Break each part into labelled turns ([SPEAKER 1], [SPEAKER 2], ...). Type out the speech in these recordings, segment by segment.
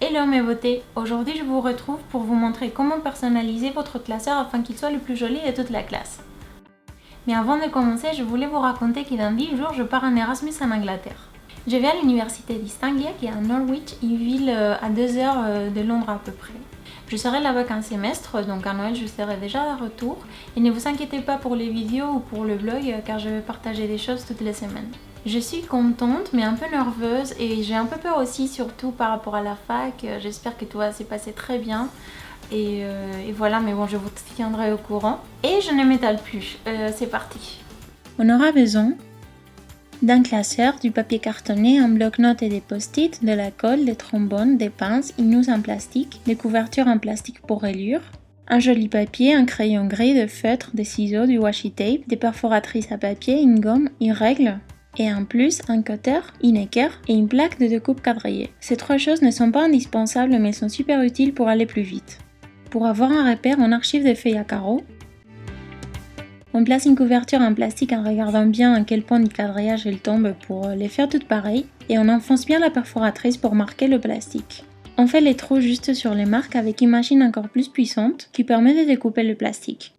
[SPEAKER 1] Hello mes beautés, aujourd'hui je vous retrouve pour vous montrer comment personnaliser votre classeur afin qu'il soit le plus joli de toute la classe. Mais avant de commencer, je voulais vous raconter que dans 10 jours je pars en Erasmus en Angleterre. Je vais à l'université d'East Anglia qui est à Norwich, une ville à 2 heures de Londres à peu près. Je serai là-bas qu'un semestre, donc à Noël je serai déjà de retour. Et ne vous inquiétez pas pour les vidéos ou pour le blog car je vais partager des choses toutes les semaines. Je suis contente mais un peu nerveuse et j'ai un peu peur aussi, surtout par rapport à la fac. J'espère que tout va se passer très bien. Et voilà, mais bon, je vous tiendrai au courant. Et je ne m'étale plus, c'est parti. On aura besoin d'un classeur, du papier cartonné, un bloc-notes et des post-it, de la colle, des trombones, des pinces, une housse en plastique, des couvertures en plastique pour rayures, un joli papier, un crayon gris, des feutres, des ciseaux, du washi tape, des perforatrices à papier, une gomme, une règle, et en plus un cutter, une équerre et une plaque de découpe quadrillée. Ces trois choses ne sont pas indispensables mais sont super utiles pour aller plus vite. Pour avoir un repère, on archive des feuilles à carreaux. On place une couverture en plastique en regardant bien à quel point du quadrillage elle tombe pour les faire toutes pareilles et on enfonce bien la perforatrice pour marquer le plastique. On fait les trous juste sur les marques avec une machine encore plus puissante qui permet de découper le plastique.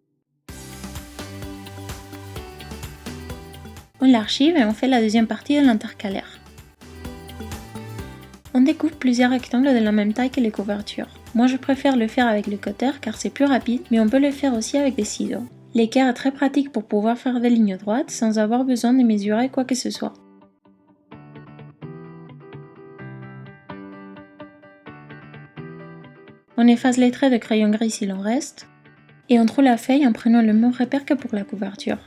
[SPEAKER 1] On l'archive et on fait la deuxième partie de l'intercalaire. On découpe plusieurs rectangles de la même taille que les couvertures. Moi je préfère le faire avec le cutter car c'est plus rapide, mais on peut le faire aussi avec des ciseaux. L'équerre est très pratique pour pouvoir faire des lignes droites sans avoir besoin de mesurer quoi que ce soit. On efface les traits de crayon gris s'il en reste, et on trouve la feuille en prenant le même repère que pour la couverture.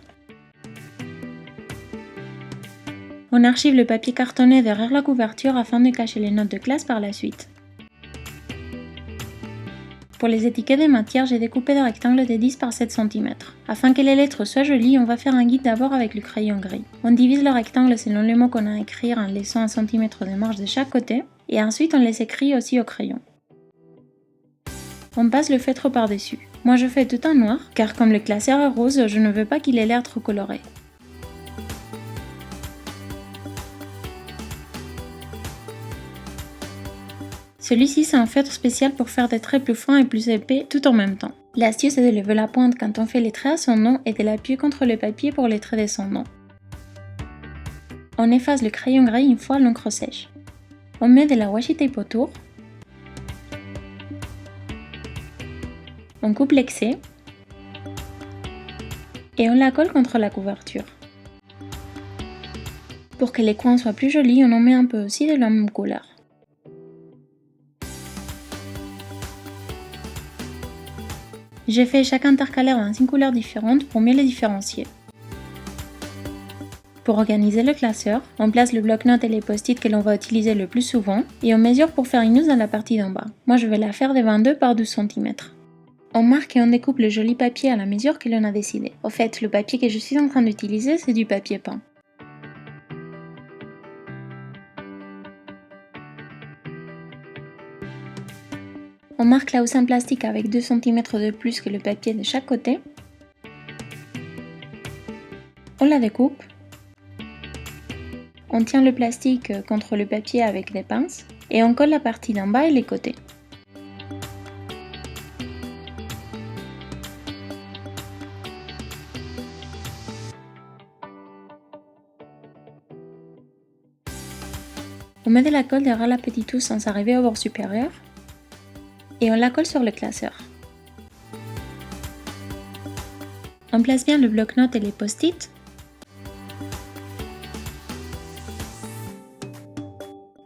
[SPEAKER 1] On archive le papier cartonné derrière la couverture afin de cacher les notes de classe par la suite. Pour les étiquettes des matières, j'ai découpé des rectangles de 10 par 7 cm. Afin que les lettres soient jolies, on va faire un guide d'abord avec le crayon gris. On divise le rectangle selon les mots qu'on a à écrire en laissant 1 cm de marge de chaque côté, et ensuite on les écrit aussi au crayon. On passe le feutre par-dessus. Moi je fais tout en noir, car comme le classeur est rose, je ne veux pas qu'il ait l'air trop coloré. Celui-ci c'est un feutre spécial pour faire des traits plus fins et plus épais tout en même temps. L'astuce est de lever la pointe quand on fait les traits à son nom et de l'appuyer contre le papier pour les traits de son nom. On efface le crayon gris une fois l'encre sèche. On met de la washi tape autour. On coupe l'excès. Et on la colle contre la couverture. Pour que les coins soient plus jolis, on en met un peu aussi de la même couleur. J'ai fait chaque intercalaire dans une couleur différente pour mieux les différencier. Pour organiser le classeur, on place le bloc-notes et les post-it que l'on va utiliser le plus souvent et on mesure pour faire une housse dans la partie d'en bas. Moi je vais la faire de 22 par 12 cm. On marque et on découpe le joli papier à la mesure que l'on a décidé. Au fait, le papier que je suis en train d'utiliser c'est du papier peint. On marque la housse en plastique avec 2 cm de plus que le papier de chaque côté. On la découpe. On tient le plastique contre le papier avec des pinces et on colle la partie d'en bas et les côtés. On met de la colle derrière la petite housse sans arriver au bord supérieur. Et on la colle sur le classeur. On place bien le bloc-notes et les post-it.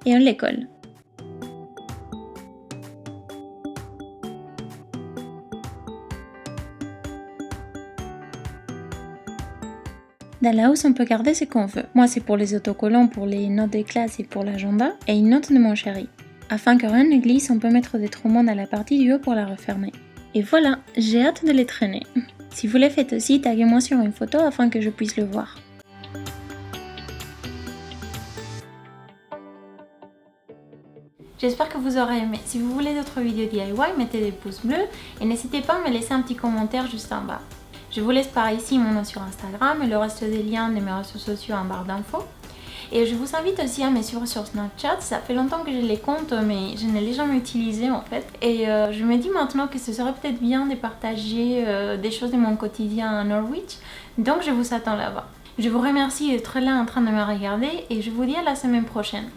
[SPEAKER 1] Et on les colle. Dans la housse, on peut garder ce qu'on veut. Moi, c'est pour les autocollants, pour les notes de classe et pour l'agenda, et une note de mon chéri. Afin que rien ne glisse, on peut mettre des trombones à la partie du haut pour la refermer. Et voilà, j'ai hâte de les traîner. Si vous les faites aussi, taguez-moi sur une photo afin que je puisse le voir. J'espère que vous aurez aimé. Si vous voulez d'autres vidéos DIY, mettez des pouces bleus et n'hésitez pas à me laisser un petit commentaire juste en bas. Je vous laisse par ici mon nom sur Instagram et le reste des liens de mes réseaux sociaux en barre d'infos. Et je vous invite aussi à me suivre sur Snapchat. Ça fait longtemps que je les compte, mais je ne l'ai jamais utilisé en fait. Et je me dis maintenant que ce serait peut-être bien de partager des choses de mon quotidien à Norwich. Donc je vous attends là-bas. Je vous remercie d'être là en train de me regarder et je vous dis à la semaine prochaine.